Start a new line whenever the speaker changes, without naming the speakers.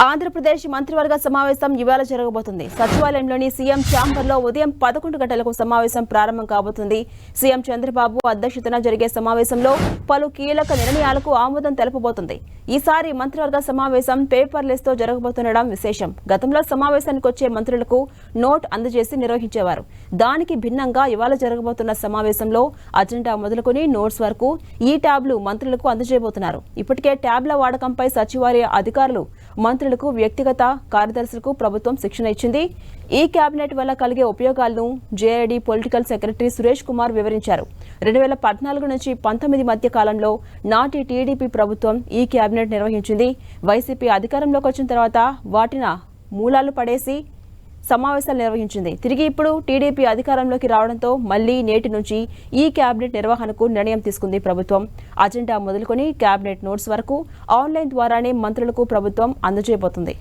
ఆంధ్రప్రదేశ్ మంత్రివర్గ సమావేశం ఇవాళ జరగబోతుంది. సచివాలయంలోని సీఎం ఛాంబర్లో ఉదయం 11 గంటలకు సమావేశం ప్రారంభం కాబోతుంది. సీఎం చంద్రబాబు అధ్యక్షతన జరిగే సమావేశంలో పలు కీలక నిర్ణయాలకు ఆమోదం తెలపబోతుంది. ఈసారి మంత్రివర్గ సమావేశం పేపర్లెస్ తో జరగబోతుండడం విశేషం. గతంలో సమావేశానికి వచ్చే మంత్రులకు నోట్ అందజేసి నిర్వహించేవారు. దానికి భిన్నంగా ఇవాళ జరగబోతున్న సమావేశంలో అజెండా మొదలుకొని నోట్స్ వరకు ఈ ట్యాబ్లు మంత్రులకు అందజేయబోతున్నారు. ఇప్పటికే ట్యాబ్ల వాడకంపై సచివాలయ అధికారులు మంత్రులకు వ్యక్తిగత కార్యదర్శులకు ప్రభుత్వం శిక్షణ ఇచ్చింది. ఈ కేబినెట్ వల్ల కలిగే ఉపయోగాలను జేఐడి పొలిటికల్ సెక్రటరీ సురేష్ కుమార్ వివరించారు. 2014 నుంచి 19 మధ్య కాలంలో నాటి టీడీపీ ప్రభుత్వం ఈ కేబినెట్ నిర్వహించింది. వైసీపీ అధికారంలోకి వచ్చిన తర్వాత వాటిన మూలాలు పడేసి సమావేశాలు నిర్వహించింది. తిరిగి ఇప్పుడు టీడీపీ అధికారంలోకి రావడంతో మళ్లీ నేటి నుంచి ఈ కేబినెట్ నిర్వహణకు నిర్ణయం తీసుకుంది ప్రభుత్వం. అజెండా మొదలుకొని కేబినెట్ నోట్స్ వరకు ఆన్లైన్ ద్వారానే మంత్రులకు ప్రభుత్వం అందజేయబోతుంది.